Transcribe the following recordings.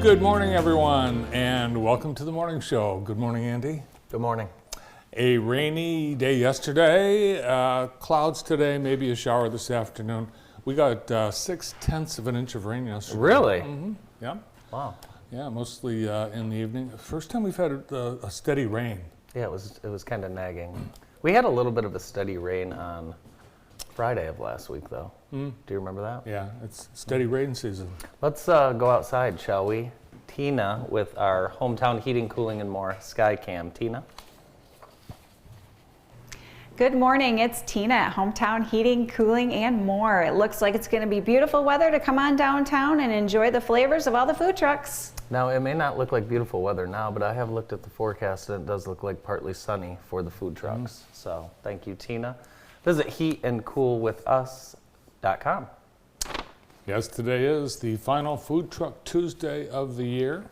Good morning, everyone, and welcome to the morning show. Good morning, Andy. Good morning. A rainy day yesterday, clouds today, maybe a shower this afternoon. We got 6/10 of an inch of rain yesterday. Really? Mm-hmm. Yeah. Wow. Yeah, mostly in the evening. First time we've had a steady rain. Yeah, it was kind of nagging. We had a little bit of a steady rain on Friday of last week, though. Do you remember that? Yeah, it's steady rain season. Let's go outside, shall we? Tina with our Hometown Heating, Cooling, and More Skycam. Tina? Good morning, it's Tina at Hometown Heating, Cooling, and More. It looks like it's going to be beautiful weather to come on downtown and enjoy the flavors of all the food trucks. Now, it may not look like beautiful weather now, but I have looked at the forecast and it does look like partly sunny for the food trucks. So, thank you, Tina. Visit heatandcoolwithus.com. Yes, today is the final Food Truck Tuesday of the year,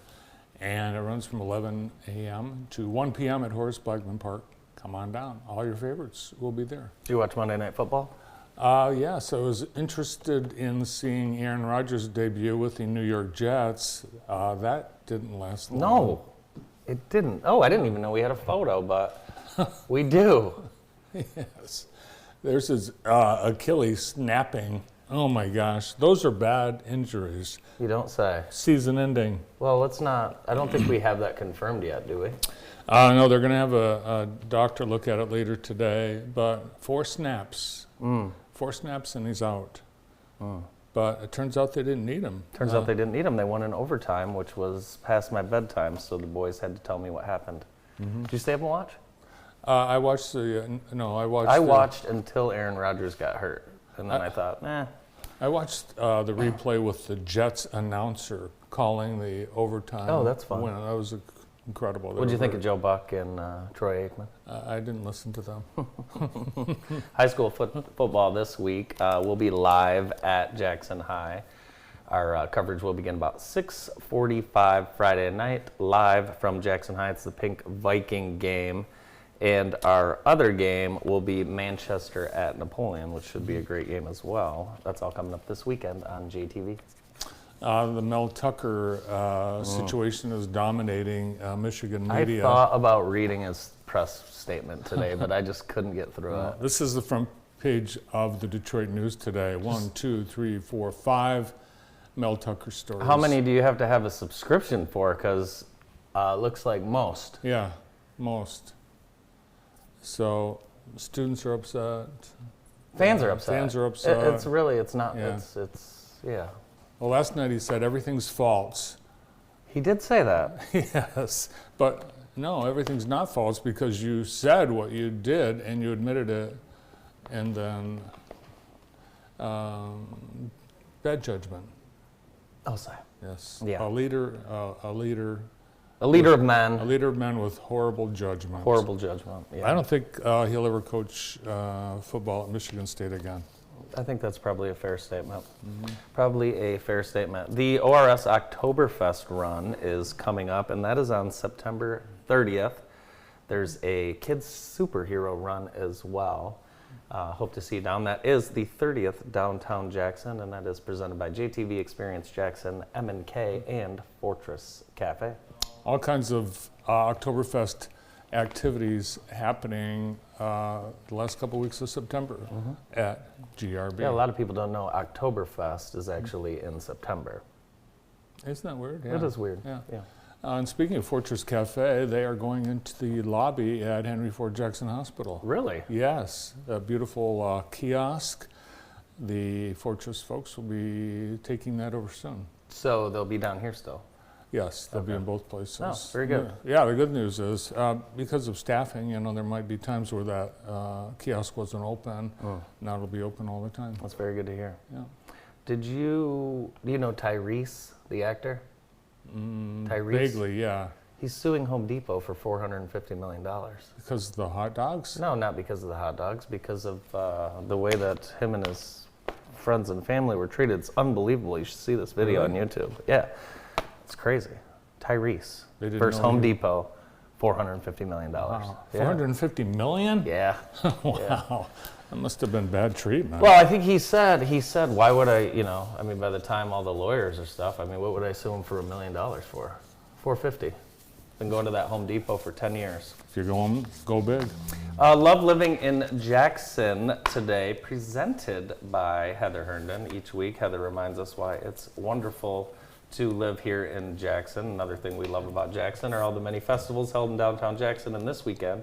and it runs from 11 a.m. to 1 p.m. at Horace Blackman Park. Come on down. All your favorites will be there. Do you watch Monday Night Football? Yes, I was interested in seeing Aaron Rodgers' debut with the New York Jets. That didn't last long. No, it didn't. Oh, I didn't even know we had a photo, but we do. Yes. There's his Achilles snapping. Oh my gosh, those are bad injuries. You don't say. Season ending. Well, let's not. I don't think we have that confirmed yet, do we? No, they're going to have a doctor look at it later today, but 4 snaps. 4 snaps and he's out. But it turns out they didn't need him. Turns out they didn't need him. They won in overtime, which was past my bedtime, so the boys had to tell me what happened. Did you stay up and watch? I watched the, I watched until Aaron Rodgers got hurt, and then I thought, I watched the replay with the Jets announcer calling the overtime. Oh, that's fun. win. That was incredible. What did you think of Joe Buck and Troy Aikman? I didn't listen to them. High school football this week will be live at Jackson High. Our coverage will begin about 6:45 Friday night, live from Jackson High. It's the Pink Viking game. And our other game will be Manchester at Napoleon, which should be a great game as well. That's all coming up this weekend on JTV. The Mel Tucker situation is dominating Michigan media. I thought about reading his press statement today, but I just couldn't get through it. This is the front page of the Detroit News today. 1, 2, 3, 4, 5 Mel Tucker stories. How many do you have to have a subscription for? Because looks like most. Yeah, most. So students are upset. Fans are upset. Fans are upset. It's not. Yeah. Yeah. Well, last night he said everything's false. He did say that. Yes, but no, everything's not false because you said what you did and you admitted it, and then bad judgment. Oh, sorry. Yes. Yeah. A leader of men. A leader of men with horrible judgment. Horrible judgment. Yeah. I don't think he'll ever coach football at Michigan State again. I think that's probably a fair statement. Probably a fair statement. The ORS Oktoberfest run is coming up, and that is on September 30th. There's a kids superhero run as well. Hope to see you down. That is the 30th downtown Jackson, and that is presented by JTV Experience Jackson, M&K, and Fortress Cafe. All kinds of Oktoberfest activities happening the last couple weeks of September at GRB. Yeah, a lot of people don't know Oktoberfest is actually in September. Isn't that weird? Yeah. It is weird. Yeah. Yeah. And speaking of Fortress Cafe, they are going into the lobby at Henry Ford Jackson Hospital. Really? Yes, a beautiful kiosk. The Fortress folks will be taking that over soon. So they'll be down here still? Yes, they'll be in both places. Oh, very good. Yeah, the good news is because of staffing, there might be times where that kiosk wasn't open. Now it'll be open all the time. That's very good to hear. Yeah. Do you know Tyrese, the actor? Tyrese? Vaguely, yeah. He's suing Home Depot for $450 million. Because of the hot dogs? No, not because of the hot dogs, because of the way that him and his friends and family were treated. It's unbelievable. You should see this video on YouTube. Yeah, it's crazy. Tyrese versus Home Depot, $450 million. Wow. Yeah. $450 million? Yeah. Wow. That must have been bad treatment. Well, I think he said, why would I, I mean, by the time all the lawyers or stuff, I mean, what would I sue him for $1 million for? $450. Been going to that Home Depot for 10 years. If you're going, go big. Love Living in Jackson today, presented by Heather Herndon. Each week, Heather reminds us why it's wonderful to live here in Jackson. Another thing we love about Jackson are all the many festivals held in downtown Jackson. And this weekend,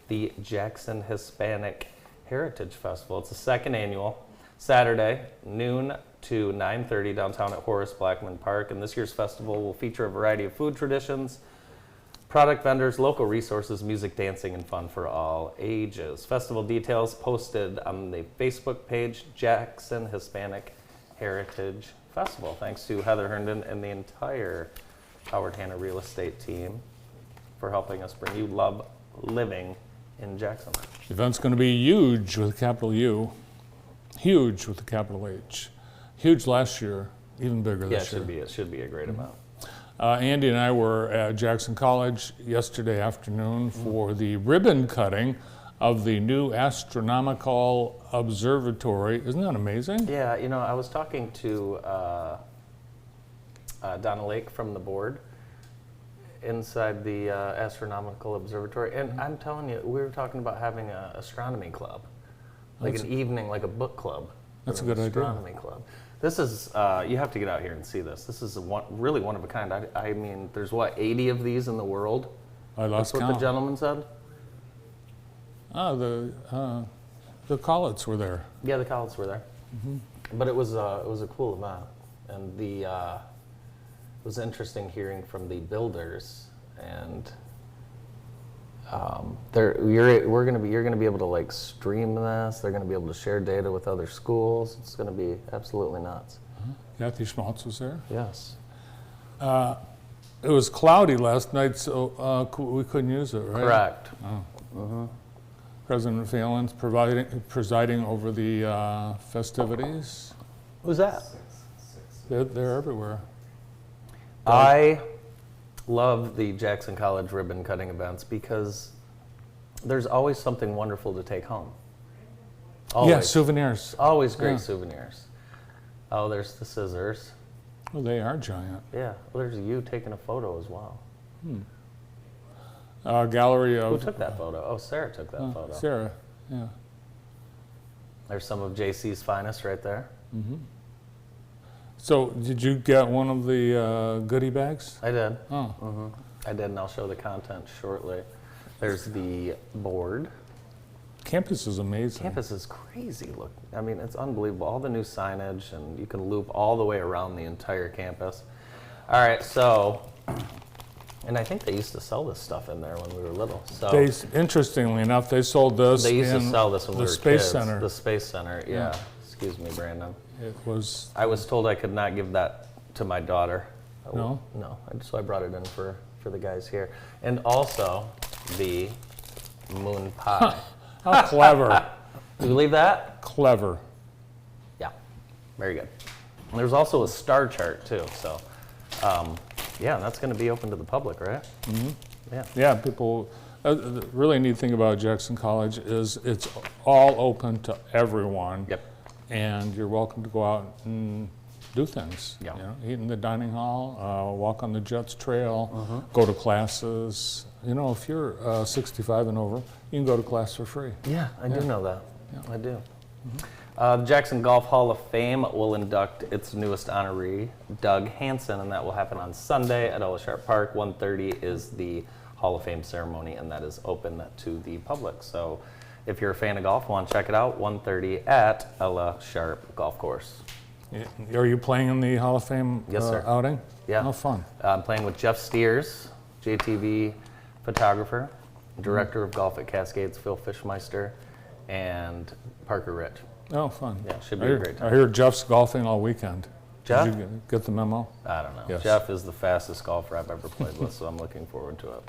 the Jackson Hispanic Heritage Festival. It's the second annual, Saturday, noon to 9:30 downtown at Horace Blackman Park. And this year's festival will feature a variety of food traditions, product vendors, local resources, music, dancing, and fun for all ages. Festival details posted on the Facebook page, Jackson Hispanic Heritage Festival. Thanks to Heather Herndon and the entire Howard Hanna Real Estate team for helping us bring you Love Living in Jackson. The event's going to be huge with a capital U, huge with a capital H. Huge last year, even bigger Yeah, this year. it should be a great amount. Andy and I were at Jackson College yesterday afternoon for the ribbon cutting of the new astronomical observatory. Isn't that amazing? Yeah, I was talking to Donna Lake from the board inside the astronomical observatory, and I'm telling you, we were talking about having an astronomy club, like an evening, like a book club. That's a or an good idea. astronomy club. This is, you have to get out here and see this. This is really one of a kind. I mean, there's 80 of these in the world? I lost That's what count. the gentleman said? The Collets were there. Yeah, the Collins were there. But it was a cool event, and it was interesting hearing from the builders, and you're gonna be able to stream this. They're gonna be able to share data with other schools. It's gonna be absolutely nuts. Kathy Schmaltz was there. Yes. It was cloudy last night, so we couldn't use it, right? Correct. President Phelan's presiding over the festivities. Who's that? They're everywhere. I love the Jackson College ribbon cutting events because there's always something wonderful to take home. Always. Yeah, souvenirs. Always great Yeah. souvenirs. Oh, there's the scissors. Well, they are giant. Yeah. Well, there's you taking a photo as well. Gallery Who of took that photo? Oh, Sarah took that photo. Sarah. Yeah. There's some of JC's finest right there. So, did you get one of the goodie bags? I did. Oh, I did, and I'll show the content shortly. There's the board. campus is amazing. Campus is crazy. Look, I mean, it's unbelievable. All the new signage, and you can loop all the way around the entire campus. All right, so, and I think they used to sell this stuff in there when we were little. So Interestingly enough, they sold this. they used to in sell this when we the were Space kids. Center. The Space Center, yeah. Excuse me, Brandon. It was I was told I could not give that to my daughter. No? No, so I brought it in for the guys here. And also the moon pie. how clever, Do you believe that? clever. Yeah, very good. And there's also a star chart too, so yeah, that's going to be open to the public, right? Yeah. Yeah, people. The really neat thing about Jackson College is it's all open to everyone. Yep. And you're welcome to go out and do things. Yeah. You know, eat in the dining hall, walk on the Jets Trail, go to classes. You know, if you're 65 and over, you can go to class for free. Yeah, I do know that. Yeah. I do. The Jackson Golf Hall of Fame will induct its newest honoree, Doug Hansen, and that will happen on Sunday at Ella Sharp Park. 1:30 is the Hall of Fame ceremony, and that is open to the public. So if you're a fan of golf, want to check it out, 1:30 at Ella Sharp Golf Course. Are you playing in the Hall of Fame Yes, sir. outing? Yeah. Oh, fun. I'm playing with Jeff Steers, JTV photographer, director of golf at Cascades, Phil Fishmeister, and Parker Rich. Oh, fun. Yeah, it should be a great time. I hear Jeff's golfing all weekend. Jeff? Did you get the memo? I don't know. Yes. Jeff is the fastest golfer I've ever played with, so I'm looking forward to it.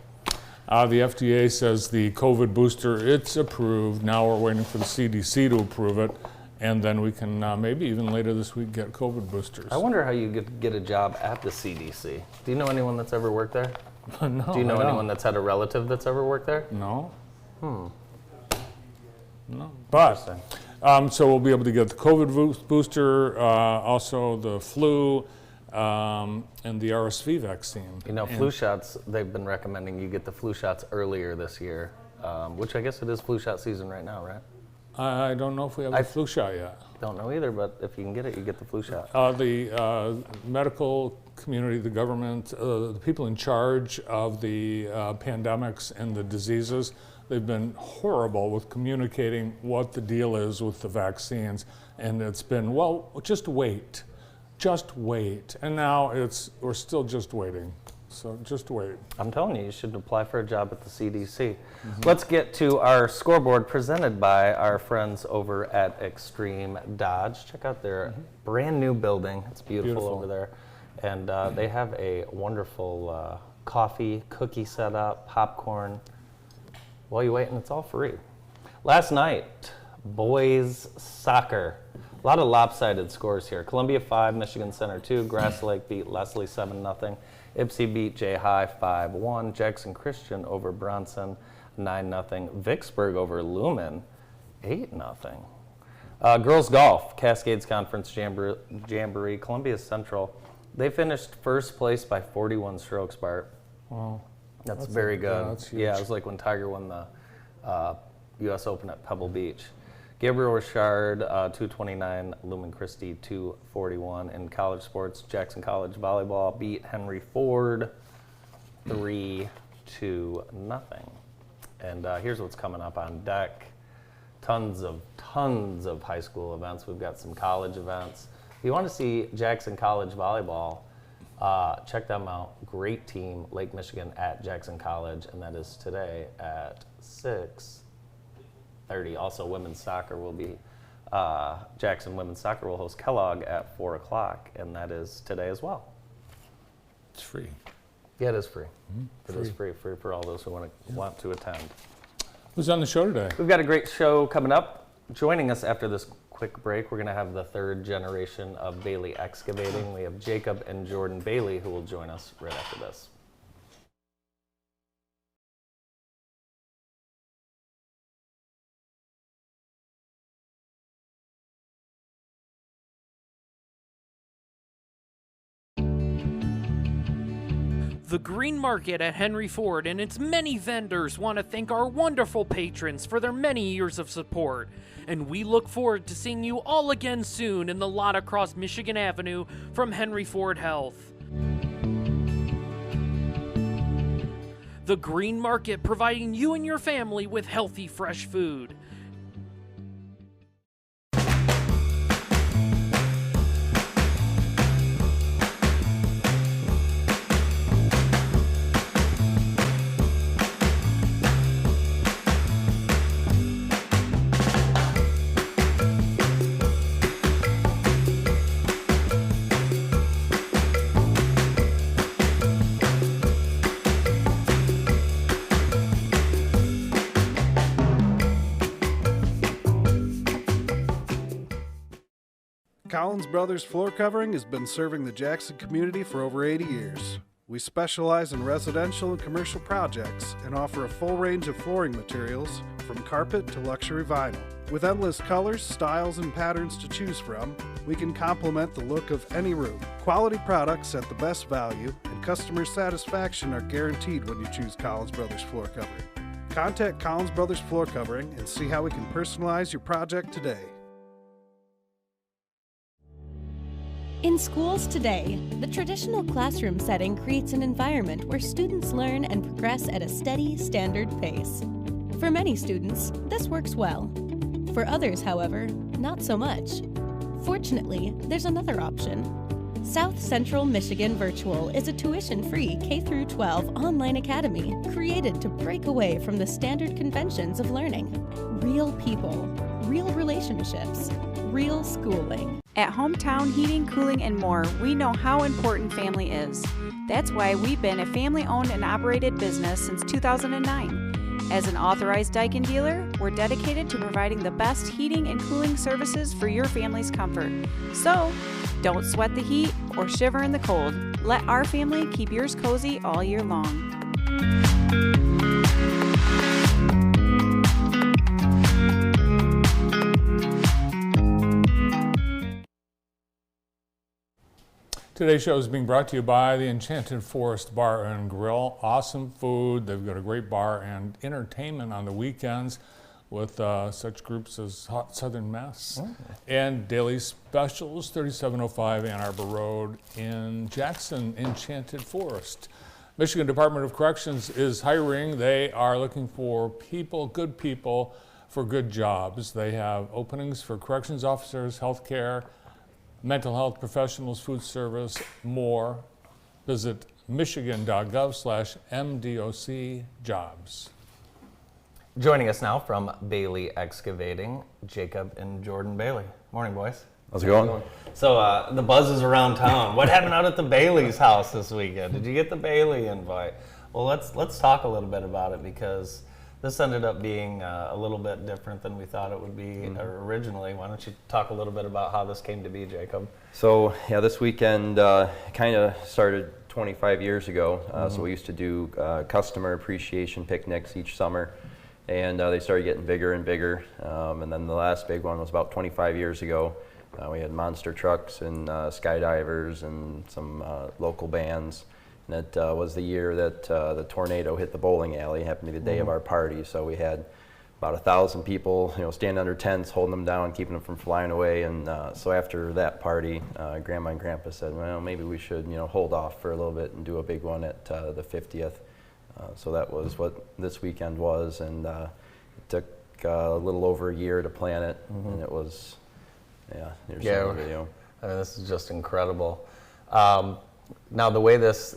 The FDA says the COVID booster, it's approved. Now we're waiting for the CDC to approve it, and then we can maybe even later this week get COVID boosters. I wonder how you get a job at the CDC. Do you know anyone that's ever worked there? No, Do you know I don't. anyone that's had a relative that's ever worked there? No. No. But, so we'll be able to get the COVID booster, also the flu, and the RSV vaccine. You know, flu shots, they've been recommending you get the flu shots earlier this year, which I guess it is flu shot season right now, right? I don't know if we have a flu shot yet. Don't know either, but if you can get it, you get the flu shot. The medical community, the government, the people in charge of the pandemics and the diseases, they've been horrible with communicating what the deal is with the vaccines. And it's been, well, just wait. And now we're still just waiting. So just wait. I'm telling you, you should apply for a job at the CDC. Let's get to our scoreboard presented by our friends over at Extreme Dodge. Check out their brand new building. It's beautiful over there. And they have a wonderful coffee, cookie setup, popcorn. While you wait, and it's all free. Last night, boys soccer. A lot of lopsided scores here. Columbia 5, Michigan Center 2. Grass Lake beat Leslie 7-0. Ypsi beat Jay High 5-1. Jackson Christian over Bronson 9-0. Vicksburg over Lumen 8-0. Girls golf, Cascades Conference Jamboree, Columbia Central. They finished first place by 41 strokes, Bart. Wow. That's very good. Yeah, that's huge. Yeah, it was like when Tiger won the U.S. Open at Pebble Beach. Gabriel Richard, 229, Lumen Christie, 241. In college sports, Jackson College Volleyball beat Henry Ford 3-0. And here's what's coming up on deck. Tons of high school events. We've got some college events. If you want to see Jackson College Volleyball, check them out. Great team, Lake Michigan at Jackson College, and that is today at 6:30. Also, women's soccer will be, Jackson women's soccer will host Kellogg at 4 o'clock, and that is today as well. It's free. Yeah, it is free. It is free for all those who want to attend. Who's on the show today? We've got a great show coming up. Joining us after this quick break, we're going to have the third generation of Bailey Excavating. We have Jacob and Jordan Bailey who will join us right after this. The Green Market at Henry Ford and its many vendors want to thank our wonderful patrons for their many years of support, and we look forward to seeing you all again soon in the lot across Michigan Avenue from Henry Ford Health. The Green Market, providing you and your family with healthy, fresh food. Collins Brothers Floor Covering has been serving the Jackson community for over 80 years. We specialize in residential and commercial projects and offer a full range of flooring materials from carpet to luxury vinyl. With endless colors, styles, and patterns to choose from, we can complement the look of any room. Quality products at the best value and customer satisfaction are guaranteed when you choose Collins Brothers Floor Covering. Contact Collins Brothers Floor Covering and see how we can personalize your project today. In schools today, the traditional classroom setting creates an environment where students learn and progress at a steady, standard pace. For many students, this works well. For others, however, not so much. Fortunately, there's another option. South Central Michigan Virtual is a tuition-free K-12 online academy created to break away from the standard conventions of learning. Real people, real relationships, real schooling. At Hometown Heating, Cooling, and More, we know how important family is. That's why we've been a family-owned and operated business since 2009. As an authorized Daikin dealer, we're dedicated to providing the best heating and cooling services for your family's comfort. So, don't sweat the heat or shiver in the cold. Let our family keep yours cozy all year long. Today's show is being brought to you by the Enchanted Forest Bar and Grill. Awesome food. They've got a great bar and entertainment on the weekends with such groups as Hot Southern Mess and Daily Specials, 3705 Ann Arbor Road in Jackson, Enchanted Forest. Michigan Department of Corrections is hiring. They are looking for people, good people, for good jobs. They have openings for corrections officers, healthcare, mental health professionals, food service, more. Visit michigan.gov/MDOC jobs. Joining us now from Bailey Excavating, Jacob and Jordan Bailey. Morning, boys. How's it going? So the buzz is around town. What happened out at the Bailey's house this weekend? Did you get the Bailey invite? Well, let's talk a little bit about it, because this ended up being a little bit different than we thought it would be originally. Why don't you talk a little bit about how this came to be, Jacob? So yeah, this weekend kind of started 25 years ago. So we used to do customer appreciation picnics each summer, and they started getting bigger and bigger. And then the last big one was about 25 years ago. We had monster trucks and skydivers and some local bands. And it was the year that the tornado hit the bowling alley. It happened to be the day of our party, so we had about 1,000 people, standing under tents, holding them down, keeping them from flying away. And so after that party, Grandma and Grandpa said, well, maybe we should, hold off for a little bit and do a big one at the 50th. So that was what this weekend was, and it took a little over a year to plan it, and it was, here's some video. I mean, this is just incredible. Now, the way this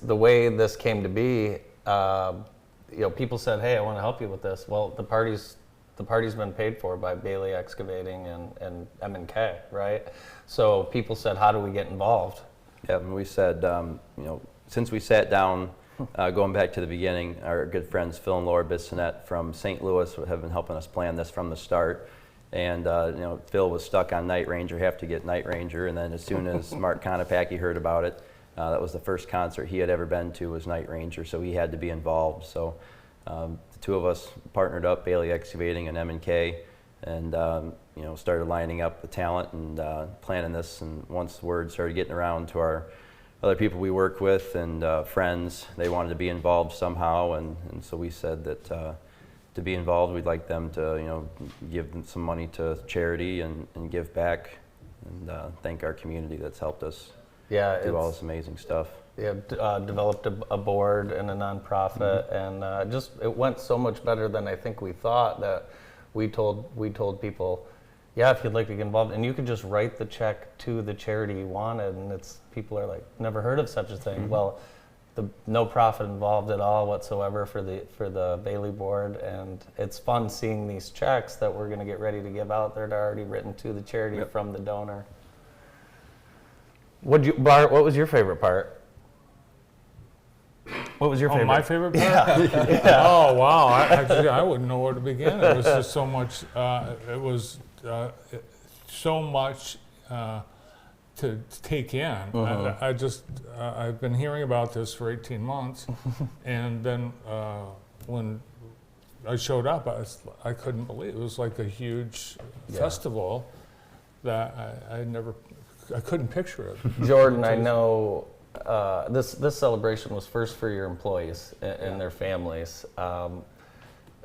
came to be, people said, "Hey, I want to help you with this." Well, the party's been paid for by Bailey Excavating and M&K, right? So people said, "How do we get involved?" Yeah, and we said, since we sat down, going back to the beginning, our good friends Phil and Laura Bissonette from St. Louis have been helping us plan this from the start. And Phil was stuck on Night Ranger, have to get Night Ranger, and then as soon as Mark Konopacki heard about it, that was the first concert he had ever been to, was Night Ranger, so he had to be involved. So the two of us partnered up, Bailey Excavating and M&K, and started lining up the talent and planning this. And once the word started getting around to our other people we work with and friends, they wanted to be involved somehow, and so we said that to be involved, we'd like them to give them some money to charity and give back and thank our community that's helped us. Do all this amazing stuff. Yeah, developed a board and a nonprofit, and it went so much better than I think we thought. That we told people, if you'd like to get involved, and you could just write the check to the charity you wanted, and people are like, never heard of such a thing. Well, no profit involved at all whatsoever for the Bailey board, and it's fun seeing these checks that we're going to get ready to give out. They're already written to the charity from the donor. Bart, what was your favorite part? What was your favorite? Oh, my favorite part? Yeah. Oh, wow. I wouldn't know where to begin. It was just so much, to take in. I've been hearing about this for 18 months, and then when I showed up, I couldn't believe it. It was like a huge festival that I couldn't picture it. Jordan, I know this celebration was first for your employees and their families.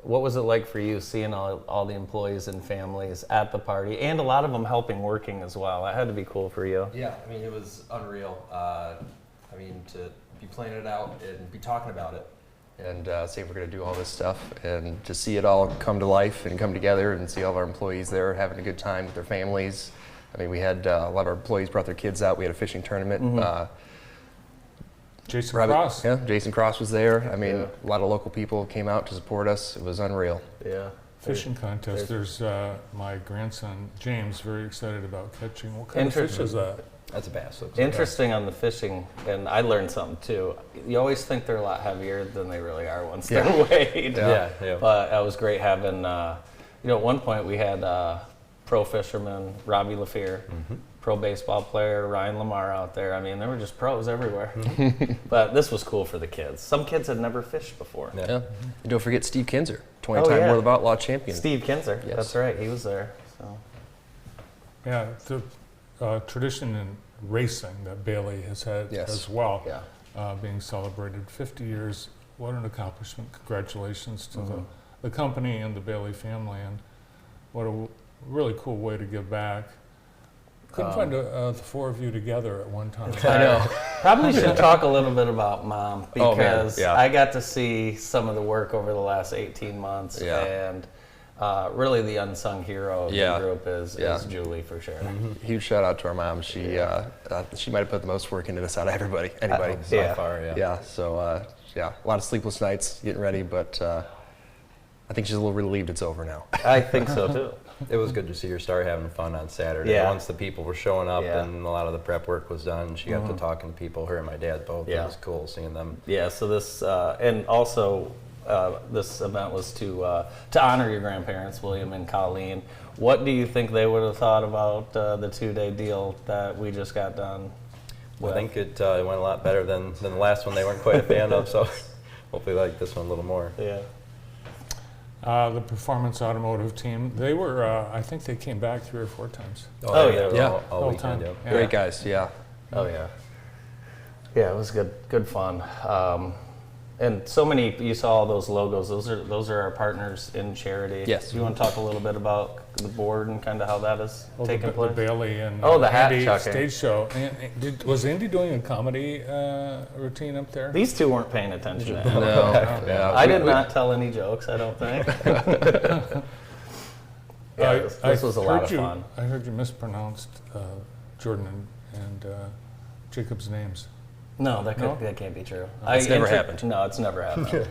What was it like for you seeing all the employees and families at the party, and a lot of them helping working as well? That had to be cool for you. Yeah, I mean, it was unreal. To be planning it out and be talking about it and say we're going to do all this stuff, and to see it all come to life and come together, and see all of our employees there having a good time with their families. I mean, we had a lot of our employees brought their kids out. We had a fishing tournament. Jason Cross. Yeah, Jason Cross was there. I mean, a lot of local people came out to support us. It was unreal. Yeah. Fishing contest. There's my grandson, James, very excited about catching. What kind of fish is that? That's a bass. Interesting on the fishing, and I learned something too. You always think they're a lot heavier than they really are once they're weighed. Yeah. But it was great having, at one point we had pro fisherman Robbie LaFear, pro baseball player Ryan Lamar out there. I mean, there were just pros everywhere. But this was cool for the kids. Some kids had never fished before. Yeah. And don't forget Steve Kinzer, 20-time World of Outlaw champion. Steve Kinzer, yes. That's right. He was there. So. Yeah, the tradition racing that Bailey has had Yes. as well, Yeah. being celebrated 50 years. What an accomplishment. Congratulations to the company and the Bailey family, and what a really cool way to give back. Couldn't find the four of you together at one time. I know. Probably should talk a little bit about Mom, Oh, man, because yeah. I got to see some of the work over the last 18 months, Yeah. and really the unsung hero of Yeah. the group is Julie, for sure. Huge shout out to our mom. She might have put the most work into this out of anybody. By Yeah. far, yeah. Yeah. So a lot of sleepless nights getting ready, but I think she's a little relieved it's over now. I think so too. It was good to see her start having fun on Saturday. Yeah. Once the people were showing up Yeah. and a lot of the prep work was done, she got to talking to people, her and my dad both. Yeah. It was cool seeing them. Yeah, so this, and also this event was to honor your grandparents, William and Colleen. What do you think they would have thought about the 2-day deal that we just got done with? I think it went a lot better than the last one they weren't quite a fan of, so hopefully they like this one a little more. Yeah. The Performance Automotive team, they were, I think they came back 3 or 4 times. Oh, they yeah. were Yeah. all Whole weekend, time. yeah. Yeah. Great guys. Yeah. Oh yeah. Yeah, it was good fun. And so many, you saw all those logos. Those are our partners in charity. Yes. Do you want to talk a little bit about the board and kind of how that is Well, taking the place? Bailey and Oh, the hat Andy chucking. stage show. Was Andy doing a comedy routine up there? These two weren't paying attention to that. No. Yeah. I did not tell any jokes, I don't think. Yeah, this was a lot of fun. I heard you mispronounced Jordan and Jacob's names. No, that No? can't be true. It's never happened. No, it's never happened.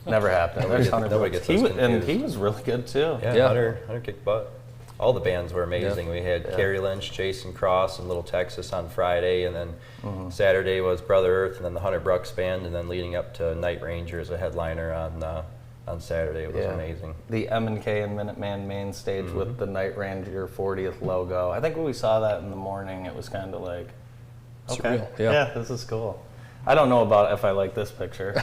Never happened. Nobody There's gets- Hunter nobody Brooks. gets those And confused. he was really good too. Yeah, Yeah. Hunter kicked butt. All the bands were amazing. We had Carrie Lynch, Jason Cross, and Little Texas on Friday, and then Saturday was Brother Earth, and then the Hunter Brooks band, and then leading up to Night Ranger as a headliner on Saturday. It was amazing. The M&K and Minuteman main stage with the Night Ranger 40th logo. I think when we saw that in the morning, it was kind of like, okay, Surreal, yeah. this is cool. I don't know about if I like this picture.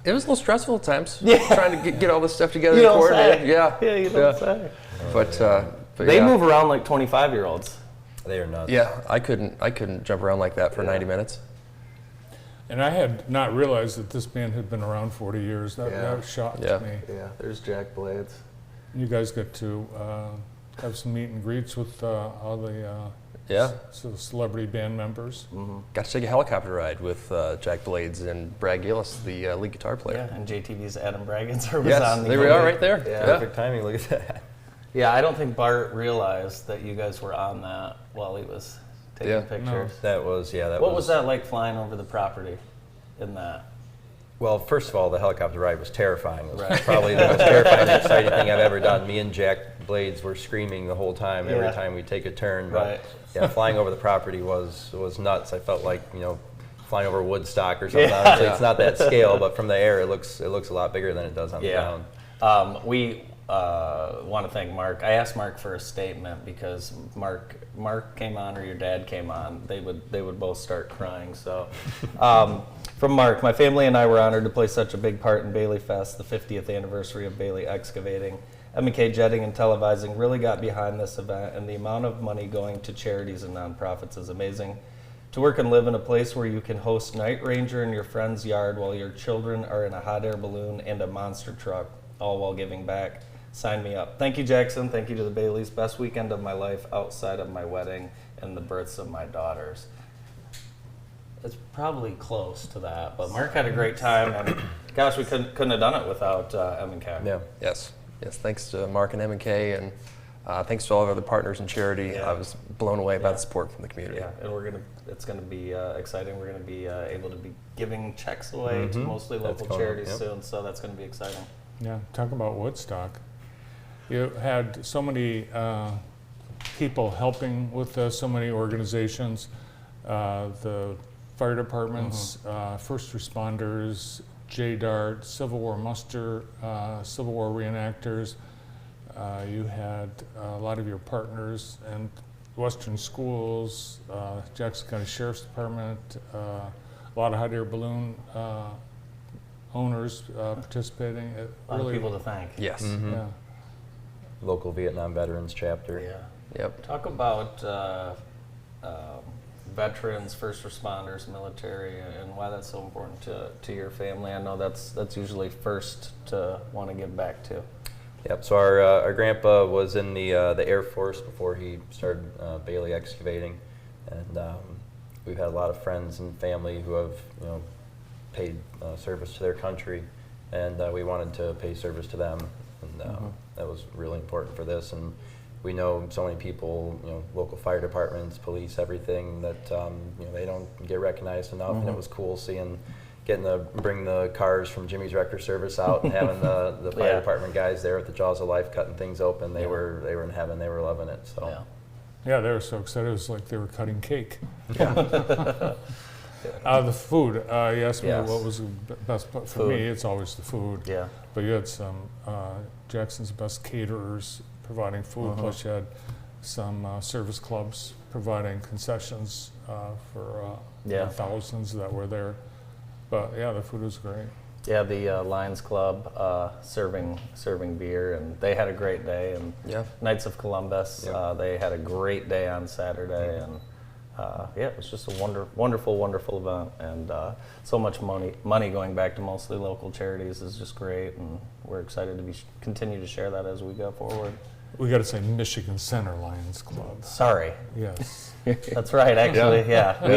It was a little stressful at times. Yeah. Trying to get all this stuff together You and don't coordinate. say. Yeah. Yeah, you don't say. But They yeah. move around like 25-year-olds. They are nuts. Yeah, I couldn't jump around like that for 90 minutes. And I had not realized that this band had been around 40 years. That Yeah. shocked Yeah. me. Yeah, there's Jack Blades. You guys get to have some meet and greets with all the Yeah. celebrity band members. Got to take a helicopter ride with Jack Blades and Brad Gillis, the lead guitar player. Yeah, and JTV's Adam Braganzer was Yes, on the there we are right there. Yeah. Perfect timing. Look at that. Yeah, I don't think Bart realized that you guys were on that while he was taking Yeah. pictures. That was What was that like flying over the property in that? Well, first of all, the helicopter ride was terrifying. It was Right. probably the most terrifying, exciting thing I've ever done. Me and Jack Blades were screaming the whole time, every Yeah. time we take a turn. But Right. yeah, flying over the property was nuts. I felt like, flying over Woodstock or something. Yeah. Honestly, it's not that scale, but from the air, it looks a lot bigger than it does on the ground. We want to thank Mark. I asked Mark for a statement because Mark came on or your dad came on. They would both start crying. So, from Mark, my family and I were honored to play such a big part in Bailey Fest, the 50th anniversary of Bailey Excavating. M&K Jetting and Televising really got behind this event, and the amount of money going to charities and nonprofits is amazing. To work and live in a place where you can host Night Ranger in your friend's yard while your children are in a hot air balloon and a monster truck, all while giving back. Sign me up. Thank you, Jackson. Thank you to the Baileys. Best weekend of my life outside of my wedding and the births of my daughters. It's probably close to that, but Mark had a great time, and gosh, we couldn't have done it without M&K. Yeah. Yes. Thanks to Mark and M&K, and thanks to all of our other partners in charity. Yeah. I was blown away by Yeah. the support from the community. Yeah, and it's gonna be exciting. We're gonna be able to be giving checks away to mostly That's local coming up, charities yep. soon, so that's gonna be exciting. Yeah, talk about Woodstock. You had so many people helping with so many organizations, the fire departments, first responders, JDART, Civil War muster, Civil War reenactors. You had a lot of your partners and Western schools, Jackson County Sheriff's Department, a lot of hot air balloon owners participating. A lot of people to thank. Yes. Yeah. Local Vietnam Veterans chapter. Yeah. Yep. Talk about veterans, first responders, military, and why that's so important to your family. I know that's usually first to want to give back to. Yep. So our grandpa was in the Air Force before he started Bailey Excavating, and we've had a lot of friends and family who have paid service to their country, and we wanted to pay service to them, and that was really important for this. And we know so many people, local fire departments, police, everything that they don't get recognized enough, and it was cool getting to bring the cars from Jimmy's Wrecker Service out and having the fire department guys there with the jaws of life cutting things open. They were in heaven. They were loving it. So Yeah, they were so excited. It was like they were cutting cake. The food. You asked me what was the best, but for me, it's always the food. Yeah. But you had some Jackson's best caterers providing food, plus you had some service clubs providing concessions for the thousands that were there. But yeah, the food was great. Yeah, the Lions Club serving beer, and they had a great day. And Knights of Columbus, they had a great day on Saturday, and it was just a wonderful event. And so much money going back to mostly local charities is just great, and we're excited to continue to share that as we go forward. We got to say Michigan Center Lions Club. Sorry. Yes. That's right, actually, We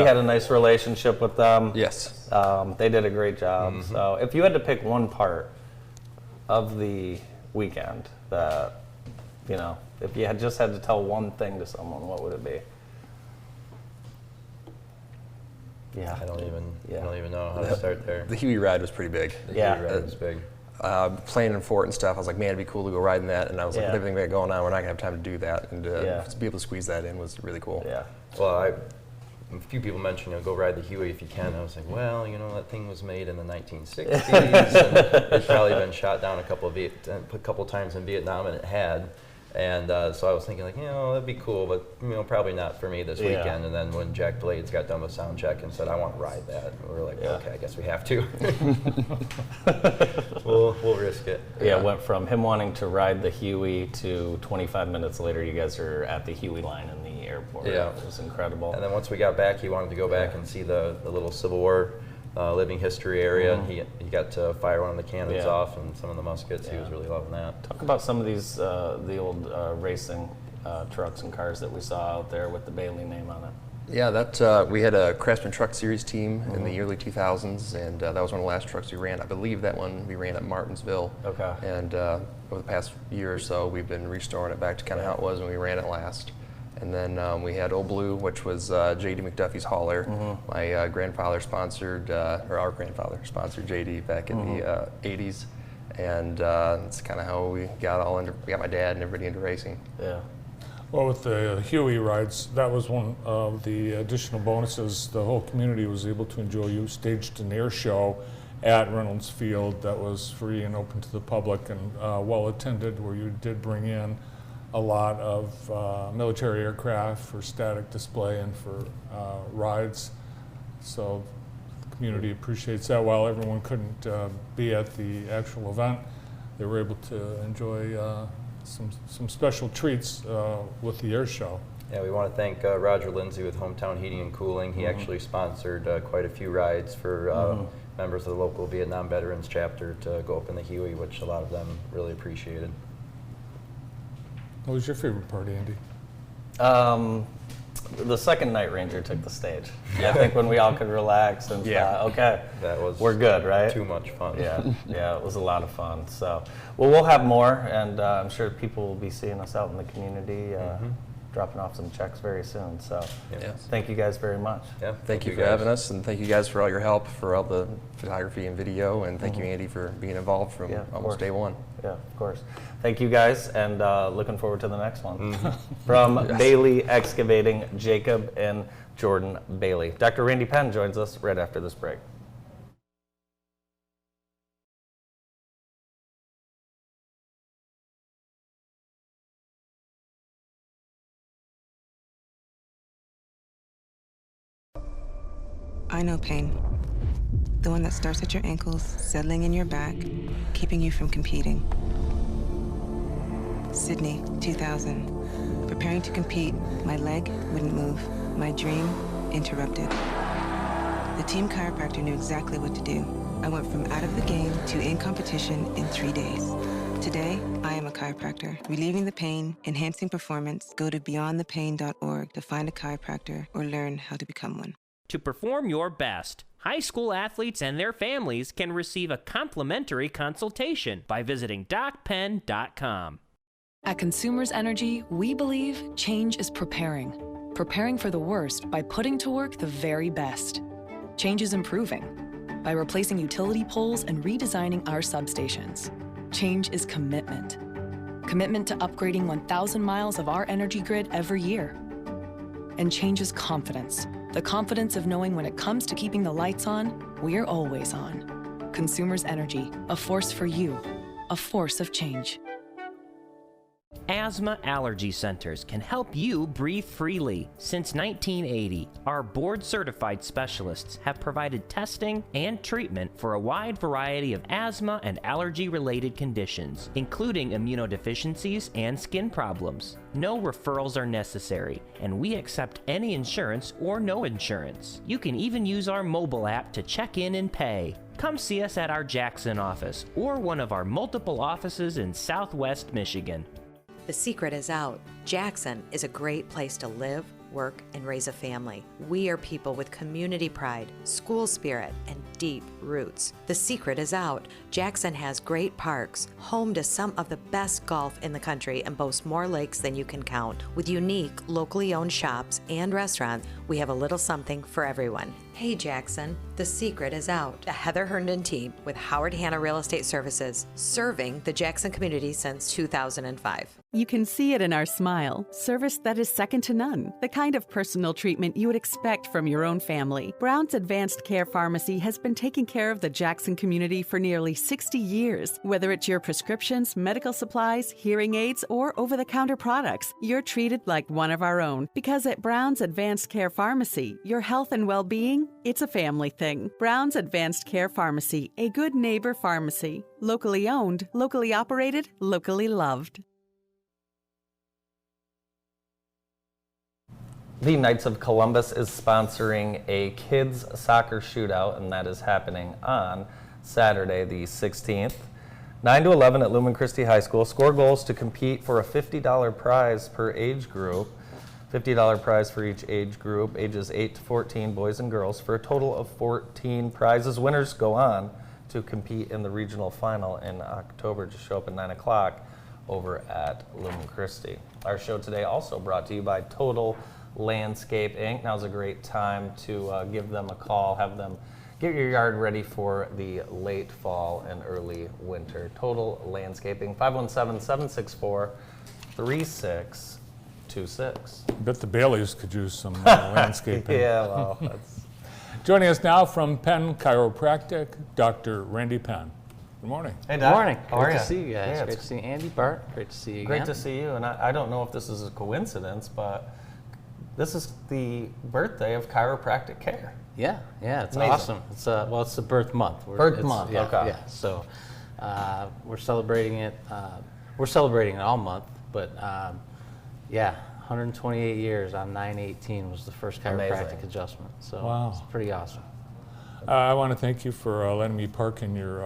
had a nice relationship with them. Yes. They did a great job. So if you had to pick one part of the weekend that, if you had just had to tell one thing to someone, what would it be? Yeah. I don't even know how to start there. The Huey ride was pretty big. The Huey ride was big. Playing in Fort and stuff, I was like, man, it'd be cool to go ride in that. And I was like, with everything we got going on, we're not gonna have time to do that. And to be able to squeeze that in was really cool. Yeah. Well, a few people mentioned, go ride the Huey if you can. I was like, well, that thing was made in the 1960s. And it's probably been shot down a couple times in Vietnam, and it had. And so I was thinking, that'd be cool, but probably not for me this weekend. And then when Jack Blades got done with sound check and said, I want to ride that, we were like, okay, I guess we have to. we'll risk it. Yeah, it went from him wanting to ride the Huey to 25 minutes later, you guys are at the Huey line in the airport. Yeah. It was incredible. And then once we got back, he wanted to go back and see the little Civil War living history area, and he got to fire one of the cannons off and some of the muskets. He was really loving that. Talk about some of these, the old racing trucks and cars that we saw out there with the Bailey name on it. Yeah, that we had a Craftsman Truck Series team in the early 2000s, and that was one of the last trucks we ran. I believe that one we ran at Martinsville. Okay. And over the past year or so, we've been restoring it back to kind of how it was when we ran it last. And then we had Old Blue, which was J.D. McDuffie's hauler. My grandfather sponsored, or our grandfather sponsored J.D. back in the 80s. And that's kind of how we got my dad and everybody into racing. Yeah. Well, with the Huey rides, that was one of the additional bonuses. The whole community was able to enjoy. You staged an air show at Reynolds Field that was free and open to the public and well attended, where you did bring in a lot of military aircraft for static display and for rides. So the community appreciates that. While everyone couldn't be at the actual event, they were able to enjoy some special treats with the air show. Yeah, we want to thank Roger Lindsay with Hometown Heating and Cooling. He actually sponsored quite a few rides for members of the local Vietnam Veterans chapter to go up in the Huey, which a lot of them really appreciated. What was your favorite part, Andy? The second Night Ranger took the stage. I think when we all could relax and okay, we're good, right? Too much fun. Yeah, it was a lot of fun. So, well, we'll have more, and I'm sure people will be seeing us out in the community, dropping off some checks very soon. So, thank you guys very much. Yeah, Thank you for having us, and thank you guys for all your help, for all the photography and video, and thank you, Andy, for being involved from almost day one. Yeah, of course. Thank you guys, and looking forward to the next one. From Bailey Excavating, Jacob and Jordan Bailey. Dr. Randy Penn joins us right after this break. I know pain. The one that starts at your ankles, settling in your back, keeping you from competing. Sydney, 2000. Preparing to compete, my leg wouldn't move. My dream interrupted. The team chiropractor knew exactly what to do. I went from out of the game to in competition in 3 days. Today, I am a chiropractor. Relieving the pain, enhancing performance. Go to beyondthepain.org to find a chiropractor or learn how to become one. To perform your best, high school athletes and their families can receive a complimentary consultation by visiting docpen.com. At Consumers Energy, we believe change is preparing. Preparing for the worst by putting to work the very best. Change is improving by replacing utility poles and redesigning our substations. Change is commitment. Commitment to upgrading 1,000 miles of our energy grid every year. And change is confidence. The confidence of knowing when it comes to keeping the lights on, we're always on. Consumers Energy, a force for you, a force of change. Asthma Allergy Centers can help you breathe freely. Since 1980, our board-certified specialists have provided testing and treatment for a wide variety of asthma and allergy-related conditions, including immunodeficiencies and skin problems. No referrals are necessary, and we accept any insurance or no insurance. You can even use our mobile app to check in and pay. Come see us at our Jackson office or one of our multiple offices in Southwest Michigan. The secret is out. Jackson is a great place to live, work, and raise a family. We are people with community pride, school spirit, and deep roots. The secret is out. Jackson has great parks, home to some of the best golf in the country, and boasts more lakes than you can count. With unique, locally owned shops and restaurants, we have a little something for everyone. Hey Jackson, the secret is out. The Heather Herndon team with Howard Hanna Real Estate Services, serving the Jackson community since 2005. You can see it in our smile. Service that is second to none. The kind of personal treatment you would expect from your own family. Brown's Advanced Care Pharmacy has been taking care of the Jackson community for nearly 60 years. Whether it's your prescriptions, medical supplies, hearing aids, or over-the-counter products, you're treated like one of our own. Because at Brown's Advanced Care Pharmacy, your health and well-being, it's a family thing. Brown's Advanced Care Pharmacy, a good neighbor pharmacy. Locally owned, locally operated, locally loved. The Knights of Columbus is sponsoring a kids soccer shootout, and that is happening on Saturday the 16th. 9 to 11 at Lumen Christi High School. Score goals to compete for a $50 prize per age group. $50 prize for each age group, ages 8 to 14, boys and girls, for a total of 14 prizes. Winners go on to compete in the regional final in October. Just show up at 9 o'clock over at Lumen Christi. Our show today also brought to you by Total Landscape Inc. Now's a great time to give them a call, have them get your yard ready for the late fall and early winter. Total Landscaping, 517-764-3626. I bet the Baileys could use some landscaping. Yeah, well, that's... Joining us now from Penn Chiropractic, Dr. Randy Penn. Good morning. Hey, Doc. Good morning. How are Great you? to see you guys. Yeah, Great to see Andy, Bart. Great to see you again. Great to see you, and I don't know if this is a coincidence, but this is the birthday of chiropractic care. Yeah, it's amazing. awesome. It's it's the birth month. Birth month, yeah, okay. Yeah, so we're celebrating it. We're celebrating it all month, but 128 years on 9/18 was the first chiropractic Amazing. adjustment. So Wow. it's pretty awesome. I want to thank you for letting me park in your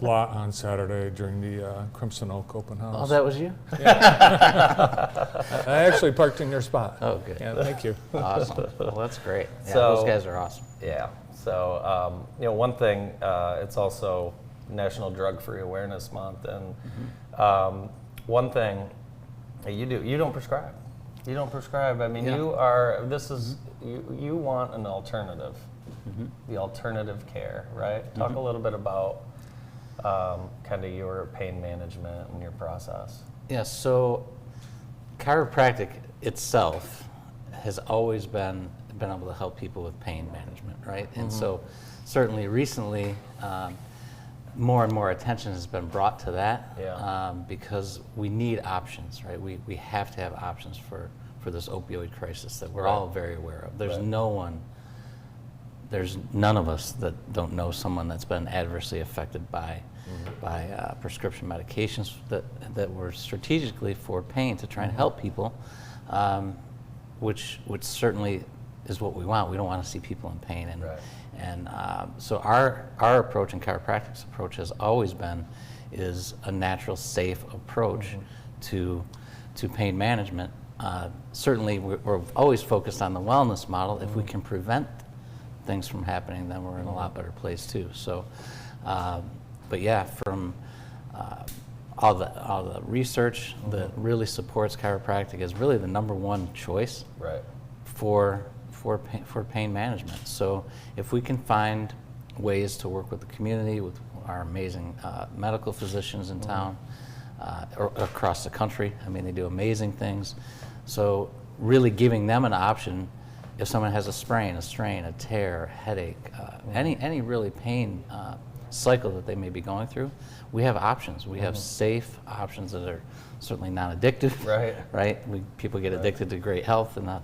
lot on Saturday during the Crimson Oak open house. Oh, that was you? Yeah. I actually parked in your spot. Oh, good. Yeah, thank you. Awesome. Well, that's great. Yeah, So- those guys are awesome. Yeah. So, one thing, it's also National Drug-Free Awareness Month, and one thing you don't prescribe. You don't prescribe. I mean, Yeah. you want an alternative. The alternative care, right? Talk a little bit about kind of your pain management and your process. Yeah, so chiropractic itself has always been able to help people with pain management, right? And so certainly recently, more and more attention has been brought to that because we need options, right? We have to have options for this opioid crisis that we're all very aware of. There's there's none of us that don't know someone that's been adversely affected by prescription medications that were strategically for pain to try and help people. which certainly is what we want. We don't want to see people in pain, and so our approach and chiropractic's approach has always been is a natural, safe approach to pain management. Certainly, we're always focused on the wellness model. If we can prevent things from happening, then we're in a lot better place too. So, but yeah, from all the research that really supports chiropractic is really the #1 choice for pain management. So if we can find ways to work with the community, with our amazing medical physicians in town, or across the country, I mean, they do amazing things. So really giving them an option if someone has a sprain, a strain, a tear, a headache, any really pain cycle that they may be going through, we have options. We have safe options that are certainly non-addictive. Right. People get addicted to great health and not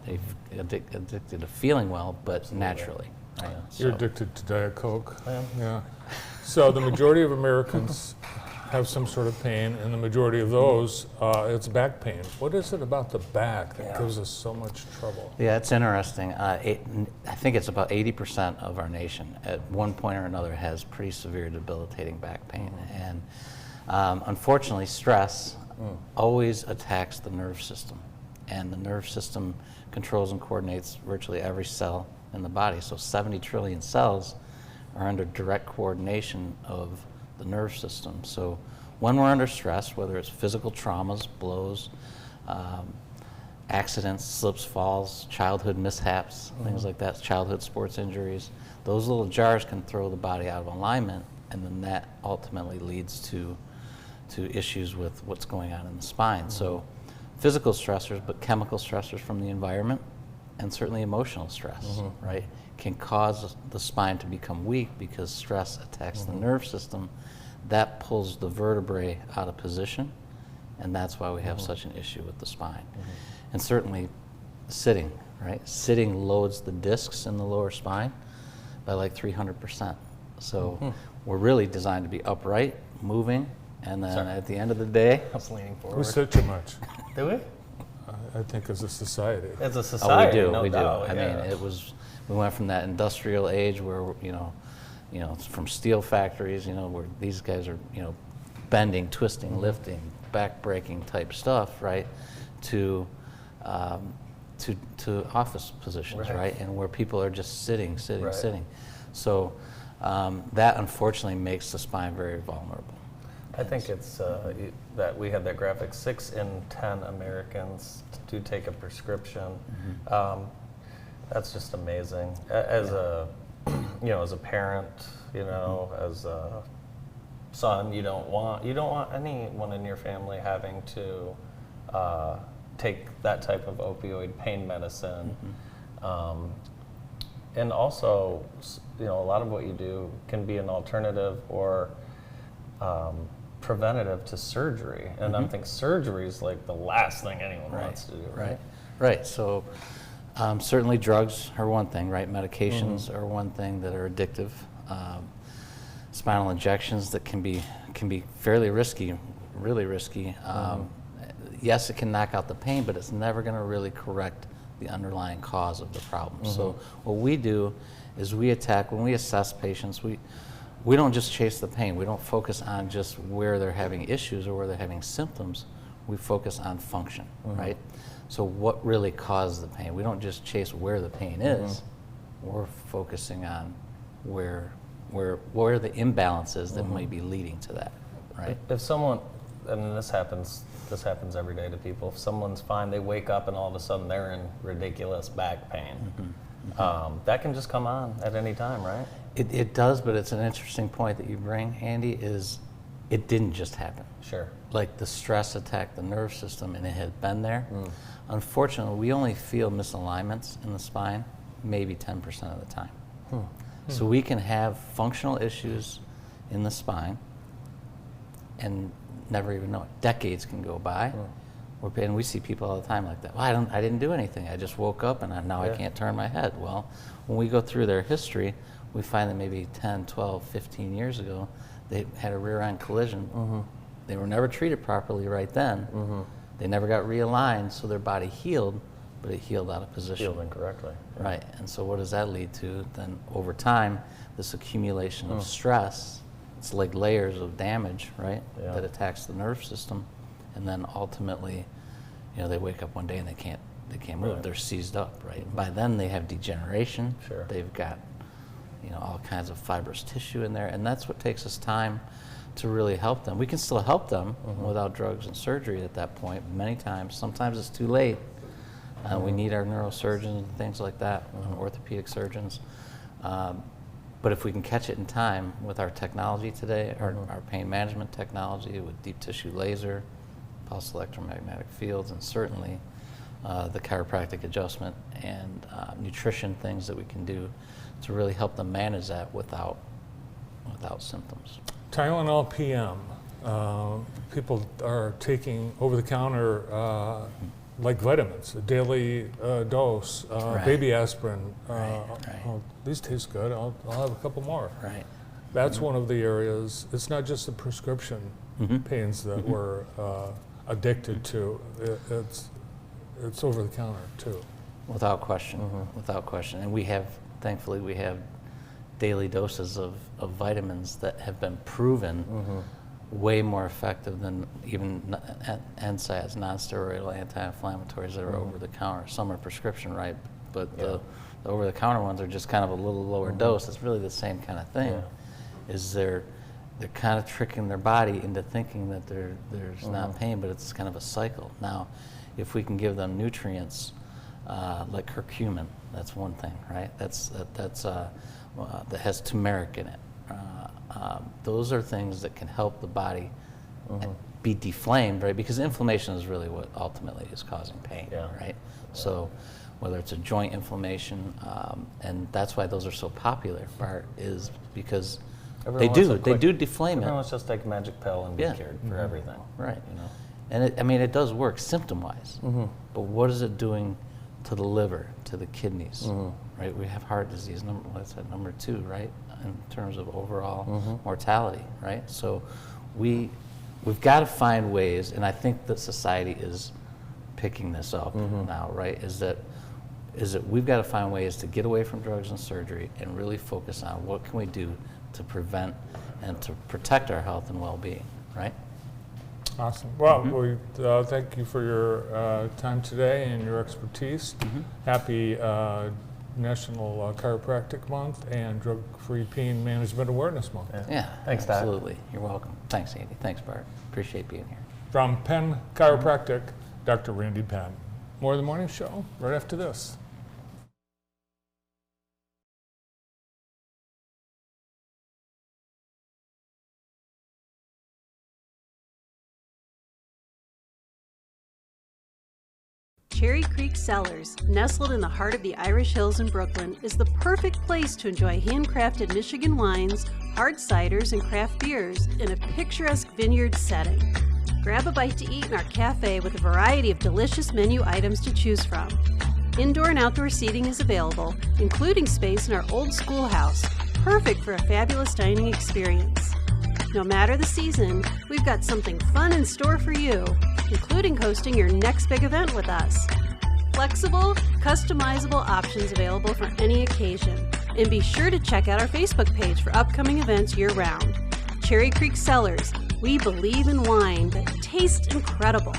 addicted to feeling well, but naturally. Right? You're addicted to Diet Coke. I am. Yeah. So the majority of Americans have some sort of pain, and the majority of those, it's back pain. What is it about the back that gives us so much trouble? Yeah, it's interesting. I think it's about 80% of our nation at one point or another has pretty severe debilitating back pain. And unfortunately, stress always attacks the nerve system. And the nerve system controls and coordinates virtually every cell in the body. So 70 trillion cells are under direct coordination of the nerve system. So when we're under stress, whether it's physical traumas, blows, accidents, slips, falls, childhood mishaps, things like that, childhood sports injuries, those little jars can throw the body out of alignment, and then that ultimately leads to issues with what's going on in the spine. So physical stressors, but chemical stressors from the environment, and certainly emotional stress, right, can cause the spine to become weak because stress attacks the nerve system. That pulls the vertebrae out of position, and that's why we have such an issue with the spine. And certainly sitting, right? Sitting loads the discs in the lower spine by like 300%. So we're really designed to be upright, moving, and then at the end of the day, I was leaning forward. We sit too much. Do we? I think as a society. As a society, we do. no We do. doubt, I mean, we went from that industrial age where from steel factories, where these guys are, bending, twisting, lifting, back-breaking type stuff, right, to office positions, right, and where people are just sitting. So that unfortunately makes the spine very vulnerable. I think it's that we have that graphic. 6 in 10 Americans do take a prescription. That's just amazing. As a parent, as a son, you don't want anyone in your family having to take that type of opioid pain medicine. And also, a lot of what you do can be an alternative or preventative to surgery. And I think surgery is like the last thing anyone wants to do, right? Right. So certainly drugs are one thing, right? Medications are one thing that are addictive. Spinal injections that can be fairly risky, really risky. Yes, it can knock out the pain, but it's never going to really correct the underlying cause of the problem. So what we do is when we assess patients, we don't just chase the pain. We don't focus on just where they're having issues or where they're having symptoms. We focus on function, right? So what really caused the pain? We don't just chase where the pain is. We're focusing on where the imbalance is that might be leading to that, right? If someone, and this happens every day to people, if someone's fine, they wake up and all of a sudden they're in ridiculous back pain. That can just come on at any time, right? It does, but it's an interesting point that you bring, Andy, is it didn't just happen. Sure. Like the stress attacked the nerve system and it had been there. Unfortunately, we only feel misalignments in the spine maybe 10% of the time. So we can have functional issues in the spine and never even know it. Decades can go by. And we see people all the time like that. Well, I didn't do anything. I just woke up and now I can't turn my head. Well, when we go through their history, we find that maybe 10, 12, 15 years ago, they had a rear end collision. They were never treated properly right then. They never got realigned, so their body healed, but it healed out of position. Healed incorrectly. Yeah. Right, and so what does that lead to? Then over time, this accumulation of stress, it's like layers of damage, right, that attacks the nerve system, and then ultimately, they wake up one day and they can't move. Right. They're seized up, right? By then they have degeneration. Sure. They've got, all kinds of fibrous tissue in there, and that's what takes us time to really help them. We can still help them without drugs and surgery at that point. Many times, sometimes it's too late. We need our neurosurgeons and things like that, and orthopedic surgeons. But if we can catch it in time with our technology today, our pain management technology with deep tissue laser, pulse electromagnetic fields, and certainly the chiropractic adjustment and nutrition things that we can do to really help them manage that without symptoms. Tylenol PM. People are taking over-the-counter like vitamins, a daily dose, baby aspirin. Oh, these taste good. I'll have a couple more. Right. That's one of the areas. It's not just the prescription pains that we're addicted to. It's over the counter too. Without question. Without question. And thankfully, we have daily doses of vitamins that have been proven way more effective than even NSAIDs, non-steroidal anti-inflammatories that are over the counter. Some are prescription, right? But the over the counter ones are just kind of a little lower dose. It's really the same kind of thing. Is they're kind of tricking their body into thinking that there's not pain, but it's kind of a cycle. Now, if we can give them nutrients like curcumin, that's one thing, right? That has turmeric in it. Those are things that can help the body be deflamed, right? Because inflammation is really what ultimately is causing pain, right? So whether it's a joint inflammation, and that's why those are so popular, Bart, is because they do deflame it. Everyone wants to just take a magic pill and be cured for everything. Right. And it does work symptom-wise, but what is it doing to the liver, to the kidneys, right? We have heart disease, number 2, right, in terms of overall mortality, right? So we've got to find ways, and I think that society is picking this up now, right, is that we've got to find ways to get away from drugs and surgery and really focus on what can we do to prevent and to protect our health and well-being, right? Awesome. Well, we thank you for your time today and your expertise. Happy National Chiropractic Month and Drug-Free Pain Management Awareness Month. Yeah, thanks, Todd. Absolutely. You're welcome. Thanks, Andy. Thanks, Bart. Appreciate being here. From Penn Chiropractic, Dr. Randy Penn. More of the morning show right after this. Cherry Creek Cellars, nestled in the heart of the Irish Hills in Brooklyn, is the perfect place to enjoy handcrafted Michigan wines, hard ciders, and craft beers in a picturesque vineyard setting. Grab a bite to eat in our cafe with a variety of delicious menu items to choose from. Indoor and outdoor seating is available, including space in our old schoolhouse, perfect for a fabulous dining experience. No matter the season, we've got something fun in store for you, including hosting your next big event with us. Flexible, customizable options available for any occasion. And be sure to check out our Facebook page for upcoming events year-round. Cherry Creek Cellars, we believe in wine that tastes incredible.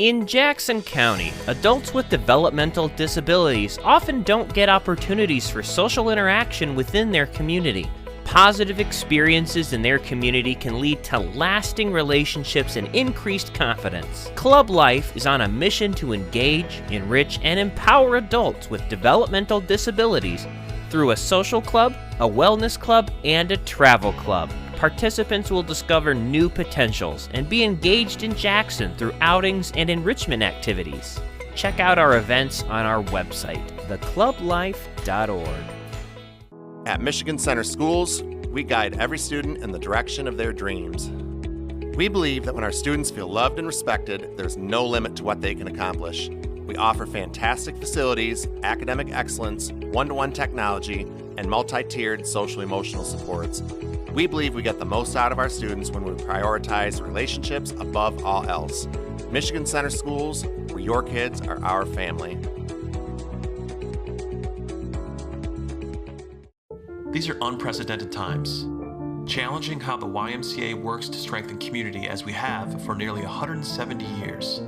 In Jackson County, adults with developmental disabilities often don't get opportunities for social interaction within their community. Positive experiences in their community can lead to lasting relationships and increased confidence. Club Life is on a mission to engage, enrich, and empower adults with developmental disabilities through a social club, a wellness club, and a travel club. Participants will discover new potentials and be engaged in Jackson through outings and enrichment activities. Check out our events on our website, theclublife.org. At Michigan Center Schools, we guide every student in the direction of their dreams. We believe that when our students feel loved and respected, there's no limit to what they can accomplish. We offer fantastic facilities, academic excellence, one-to-one technology, and multi-tiered social-emotional supports. We believe we get the most out of our students when we prioritize relationships above all else. Michigan Center Schools, where your kids are our family. These are unprecedented times, challenging how the YMCA works to strengthen community as we have for nearly 170 years.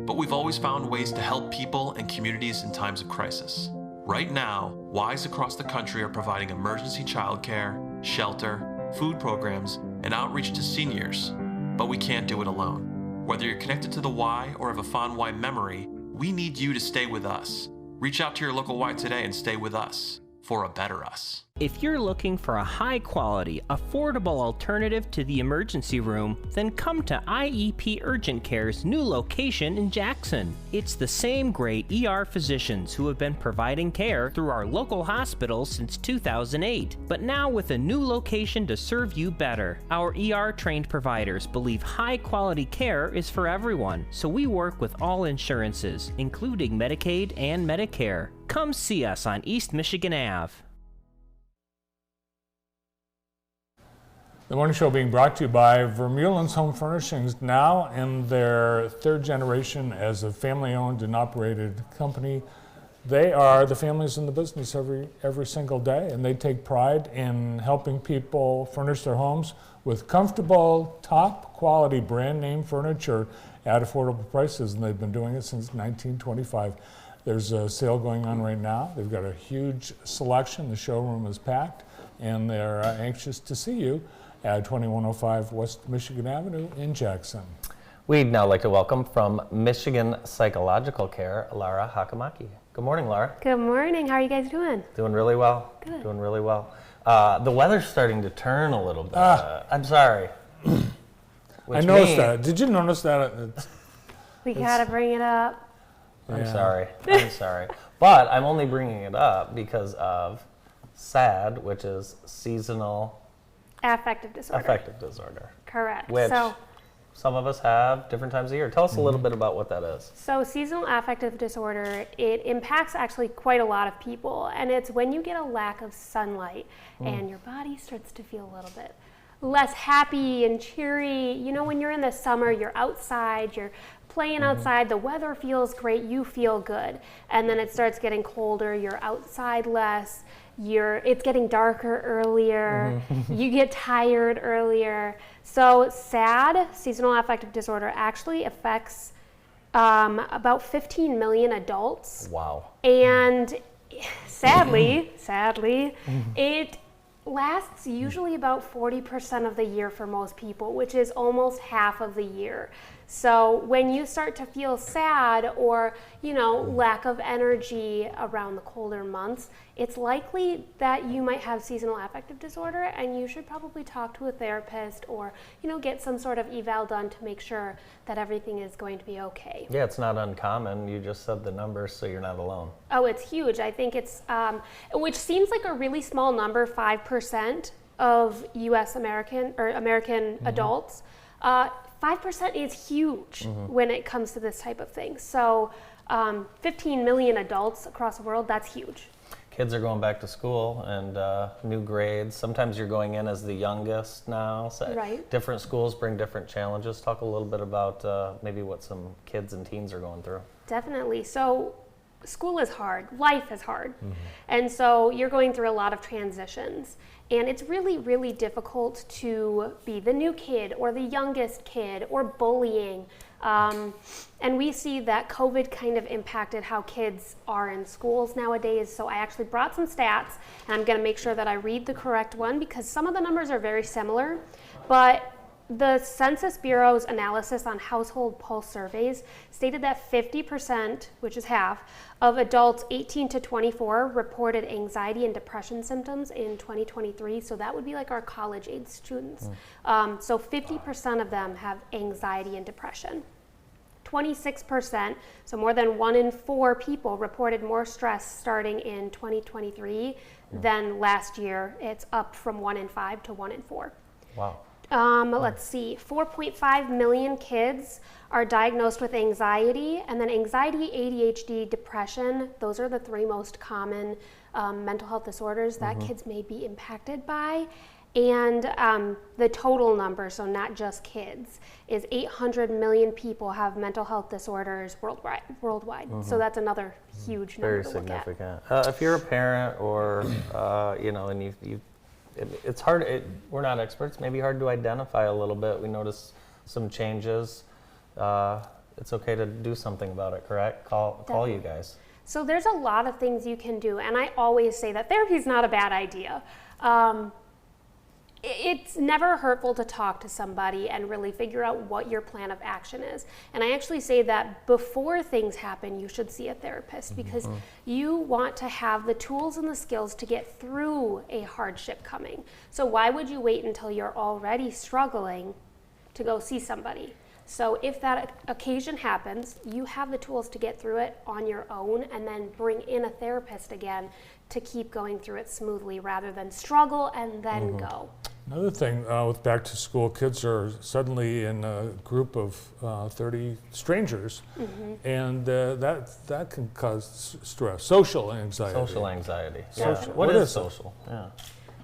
But we've always found ways to help people and communities in times of crisis. Right now, Ys across the country are providing emergency childcare, shelter, food programs, and outreach to seniors. But we can't do it alone. Whether you're connected to the Y or have a fond Y memory, we need you to stay with us. Reach out to your local Y today and stay with us for a better us. If you're looking for a high-quality, affordable alternative to the emergency room, then come to IEP Urgent Care's new location in Jackson. It's the same great ER physicians who have been providing care through our local hospitals since 2008, but now with a new location to serve you better. Our ER-trained providers believe high-quality care is for everyone, so we work with all insurances, including Medicaid and Medicare. Come see us on East Michigan Ave. The morning show being brought to you by Vermeulen's Home Furnishings, now in their third generation as a family-owned and operated company. They are the families in the business every single day, and they take pride in helping people furnish their homes with comfortable, top-quality brand-name furniture at affordable prices, and they've been doing it since 1925. There's a sale going on right now. They've got a huge selection. The showroom is packed, and they're anxious to see you at 2105 West Michigan Avenue in Jackson. We'd now like to welcome from Michigan Psychological Care, Laura Hakamaki. Good morning, Laura. Good morning. How are you guys doing? Doing really well. Good. Doing really well. The weather's starting to turn a little bit. I'm sorry. I noticed that. Did you notice that? We gotta bring it up. I'm sorry. I'm sorry. But I'm only bringing it up because of SAD, which is seasonal Affective disorder. Correct. Which so, some of us have different times of year. Tell us a little bit about what that is. So seasonal affective disorder, it impacts actually quite a lot of people. And it's when you get a lack of sunlight and your body starts to feel a little bit less happy and cheery. You know, when you're in the summer, you're outside, you're playing outside, the weather feels great, you feel good. And then it starts getting colder, you're outside less, it's getting darker earlier, you get tired earlier. So SAD, seasonal affective disorder, actually affects about 15 million adults. Wow. And sadly, it lasts usually about 40% of the year for most people, which is almost half of the year. So when you start to feel sad or, you know, lack of energy around the colder months, it's likely that you might have seasonal affective disorder, and you should probably talk to a therapist or, you know, get some sort of eval done to make sure that everything is going to be okay. Yeah, it's not uncommon. You just said the numbers, so you're not alone. Oh, it's huge. I think it's, which seems like a really small number, 5% of U.S. American adults. 5% is huge when it comes to this type of thing. So 15 million adults across the world, that's huge. Kids are going back to school and new grades. Sometimes you're going in as the youngest now. So right. Different schools bring different challenges. Talk a little bit about maybe what some kids and teens are going through. Definitely. So school is hard, life is hard. And so you're going through a lot of transitions. And it's really, really difficult to be the new kid or the youngest kid or bullying. And we see that COVID kind of impacted how kids are in schools nowadays. So I actually brought some stats, and I'm going to make sure that I read the correct one because some of the numbers are very similar. But the Census Bureau's analysis on household pulse surveys stated that 50%, which is half, of adults 18 to 24 reported anxiety and depression symptoms in 2023. So that would be like our college-age students. So 50% of them have anxiety and depression. 26%, so more than 1 in 4 people reported more stress starting in 2023 than last year. It's up from 1 in 5 to 1 in 4. Wow. Let's see, 4.5 million kids are diagnosed with anxiety, and then anxiety, ADHD, depression, those are the 3 most common mental health disorders that kids may be impacted by. And the total number, so not just kids, is 800 million people have mental health disorders worldwide. So that's another huge number Very to significant. look at. If you're a parent or, and it's hard, we're not experts, maybe hard to identify a little bit. We notice some changes. It's okay to do something about it, correct? Call you guys. So there's a lot of things you can do, and I always say that therapy is not a bad idea. It's never hurtful to talk to somebody and really figure out what your plan of action is. And I actually say that before things happen, you should see a therapist because you want to have the tools and the skills to get through a hardship coming. So why would you wait until you're already struggling to go see somebody? So if that occasion happens, you have the tools to get through it on your own and then bring in a therapist again to keep going through it smoothly rather than struggle and then go. Another thing with back to school, kids are suddenly in a group of 30 strangers, and that can cause stress, social anxiety. Social anxiety. Yeah. What is social? Yeah.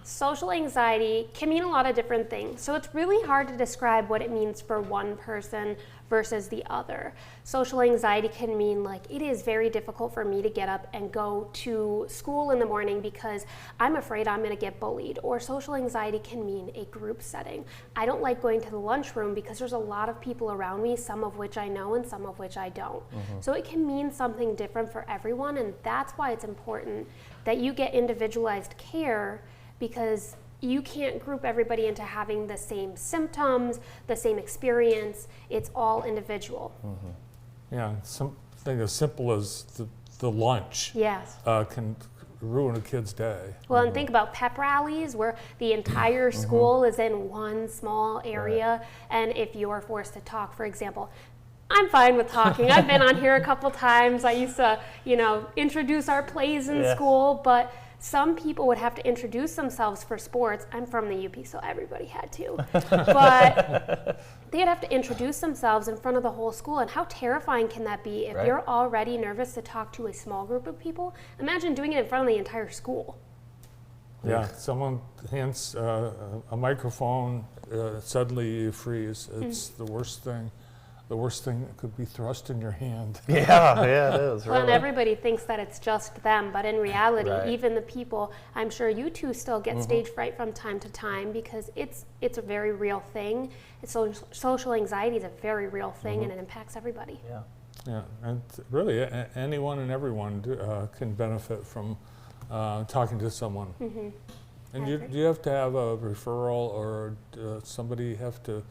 Social anxiety can mean a lot of different things. So it's really hard to describe what it means for one person versus the other. Social anxiety can mean like, it is very difficult for me to get up and go to school in the morning because I'm afraid I'm gonna get bullied. Or social anxiety can mean a group setting. I don't like going to the lunchroom because there's a lot of people around me, some of which I know and some of which I don't. So it can mean something different for everyone, and that's why it's important that you get individualized care, because you can't group everybody into having the same symptoms, the same experience. It's all individual. Yeah, something as simple as the lunch can ruin a kid's day. Well, and think about pep rallies where the entire school is in one small area, and if you're forced to talk, for example, I'm fine with talking. I've been on here a couple times. I used to, introduce our plays in school, but some people would have to introduce themselves for sports. I'm from the UP, so everybody had to. But they'd have to introduce themselves in front of the whole school, and how terrifying can that be if you're already nervous to talk to a small group of people? Imagine doing it in front of the entire school. Yeah, someone hands a microphone, suddenly you freeze. It's the worst thing. The worst thing that could be thrust in your hand. Yeah, it is. Well, and everybody thinks that it's just them, but in reality, even the people, I'm sure you two still get stage fright from time to time because it's a very real thing. Social anxiety is a very real thing, and it impacts everybody. Yeah, and really anyone and everyone can benefit from talking to someone. And do you have to have a referral, or somebody have to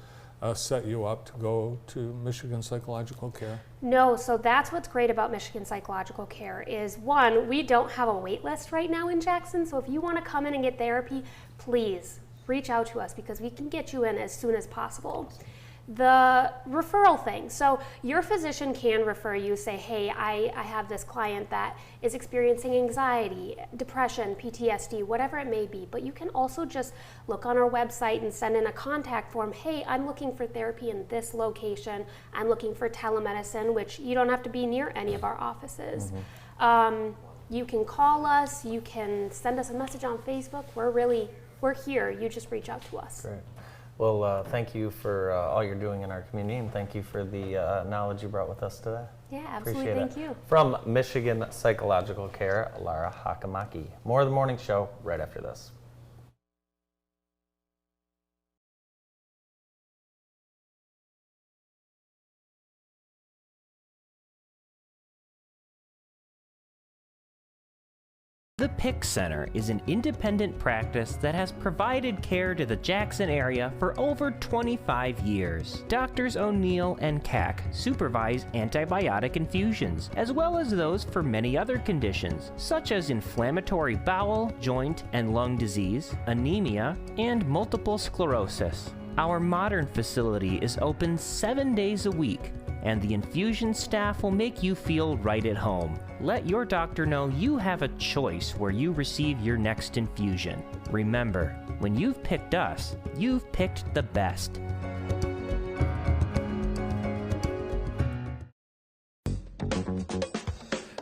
set you up to go to Michigan Psychological Care? No, so that's what's great about Michigan Psychological Care is, one, we don't have a wait list right now in Jackson, so if you want to come in and get therapy, please reach out to us because we can get you in as soon as possible. The referral thing, so your physician can refer you, say, hey, I have this client that is experiencing anxiety, depression, PTSD, whatever it may be, but you can also just look on our website and send in a contact form. Hey, I'm looking for therapy in this location. I'm looking for telemedicine, which you don't have to be near any of our offices. You can call us, you can send us a message on Facebook. We're here. You just reach out to us. Great. Well, thank you for all you're doing in our community, and thank you for the knowledge you brought with us today. Yeah, absolutely. Appreciate Thank you. From Michigan Psychological Care, Lara Hakamaki. More of the morning show right after this. The PIC Center is an independent practice that has provided care to the Jackson area for over 25 years. Doctors O'Neill and Cack supervise antibiotic infusions, as well as those for many other conditions, such as inflammatory bowel, joint, and lung disease, anemia, and multiple sclerosis. Our modern facility is open 7 days a week, and the infusion staff will make you feel right at home. Let your doctor know you have a choice where you receive your next infusion. Remember, when you've picked us, you've picked the best.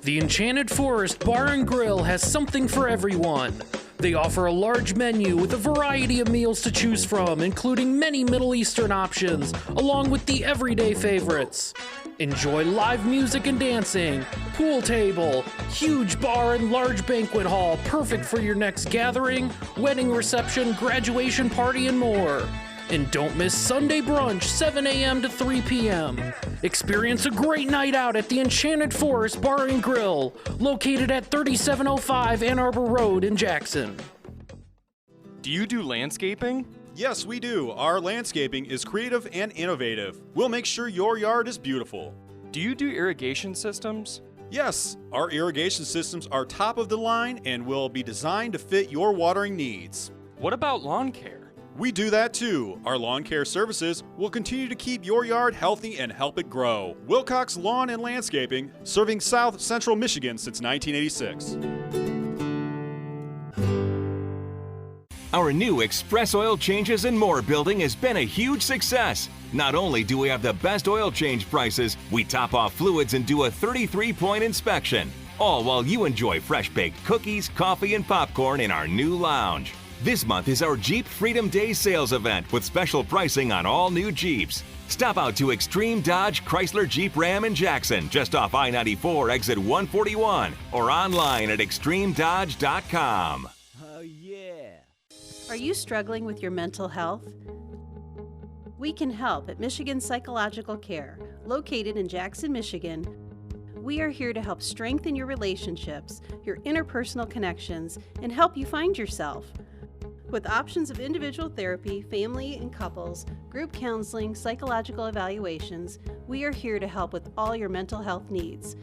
The Enchanted Forest Bar and Grill has something for everyone. They offer a large menu with a variety of meals to choose from, including many Middle Eastern options, along with the everyday favorites. Enjoy live music and dancing, pool table, huge bar and large banquet hall, perfect for your next gathering, wedding reception, graduation party, and more. And don't miss Sunday brunch, 7 a.m. to 3 p.m. Experience a great night out at the Enchanted Forest Bar and Grill, located at 3705 Ann Arbor Road in Jackson. Do you do landscaping? Yes, we do. Our landscaping is creative and innovative. We'll make sure your yard is beautiful. Do you do irrigation systems? Yes, our irrigation systems are top of the line and will be designed to fit your watering needs. What about lawn care? We do that too. Our lawn care services will continue to keep your yard healthy and help it grow. Wilcox Lawn and Landscaping, serving South Central Michigan since 1986. Our new Express Oil Changes and More building has been a huge success. Not only do we have the best oil change prices, we top off fluids and do a 33-point inspection. All while you enjoy fresh-baked cookies, coffee, and popcorn in our new lounge. This month is our Jeep Freedom Day sales event with special pricing on all new Jeeps. Stop out to Extreme Dodge Chrysler Jeep Ram in Jackson, just off I-94 exit 141, or online at extremedodge.com. Oh yeah! Are you struggling with your mental health? We can help at Michigan Psychological Care, located in Jackson, Michigan. We are here to help strengthen your relationships, your interpersonal connections, and help you find yourself. With options of individual therapy, family and couples, group counseling, psychological evaluations, we are here to help with all your mental health needs.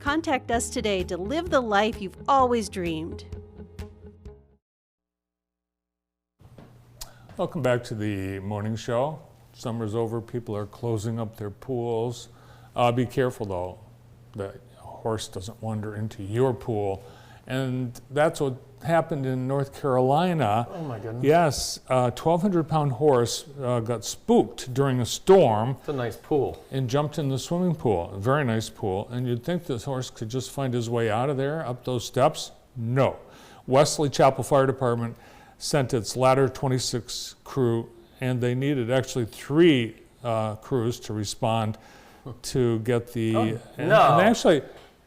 Contact us today to live the life you've always dreamed. Welcome back to the morning show. Summer's over, people are closing up their pools. Be careful though, the horse doesn't wander into your pool. And that's what happened in North Carolina. Oh my goodness. Yes, a 1,200-pound horse got spooked during a storm. It's a nice pool. And jumped in the swimming pool, a very nice pool. And you'd think this horse could just find his way out of there, up those steps. No. Wesley Chapel Fire Department sent its Ladder 26 crew, and they needed actually 3 crews to respond to get the... no. And actually...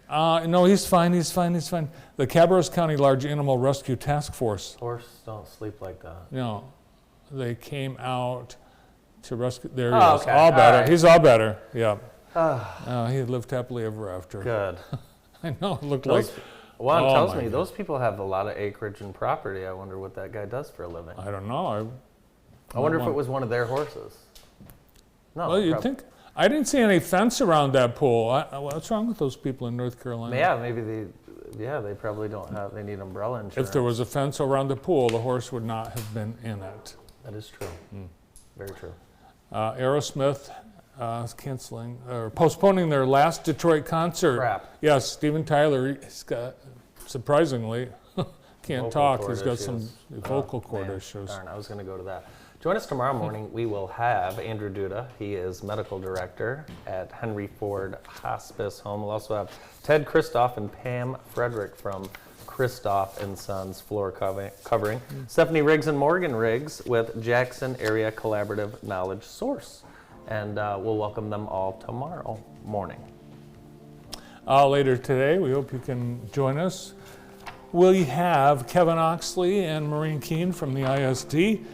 no, he's fine. The Cabarrus County Large Animal Rescue Task Force. Horses don't sleep like that. No, they came out to rescue. There he Oh, is, okay. all better. All right. He's all better. Yeah. He lived happily ever after. Good. I know. It looked Those, like. Juan oh tells my me God. those people have a lot of acreage and property. I wonder what that guy does for a living. I don't know. I wonder if it was one of their horses. No. Well, you'd think. I didn't see any fence around that pool. What's wrong with those people in North Carolina? Yeah, maybe they probably don't have. They need umbrella insurance. If there was a fence around the pool, the horse would not have been in it. That is true. Very true. Aerosmith is canceling or postponing their last Detroit concert. Crap. Yes, Steven Tyler. He's got surprisingly can't Vocal talk. cord He's got issues. some vocal cord Man, issues. Darn, I was going to go to that. Join us tomorrow morning. We will have Andrew Duda. He is medical director at Henry Ford Hospice Home. We'll also have Ted Christoff and Pam Frederick from Christoff & Sons Floor Covering. Stephanie Riggs and Morgan Riggs with Jackson Area Collaborative Knowledge Source. And we'll welcome them all tomorrow morning. Later today, we hope you can join us. We have Kevin Oxley and Maureen Keene from the ISD.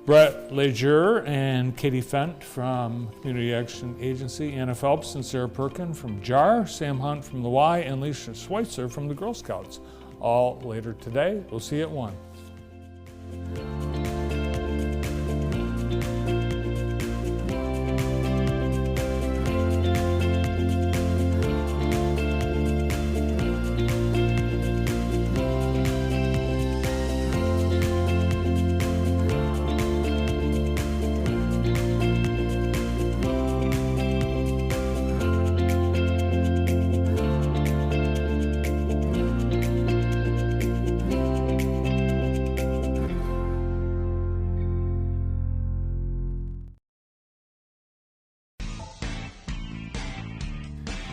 Brett Lejeune and Katie Fent from Community Action Agency, Anna Phelps and Sarah Perkin from JAR, Sam Hunt from the Y, and Lisa Schweitzer from the Girl Scouts. All later today. We'll see you at 1.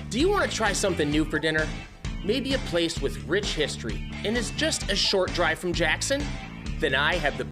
Do you want to try something new for dinner? maybe a place with rich history and is just a short drive from Jackson? Then I have the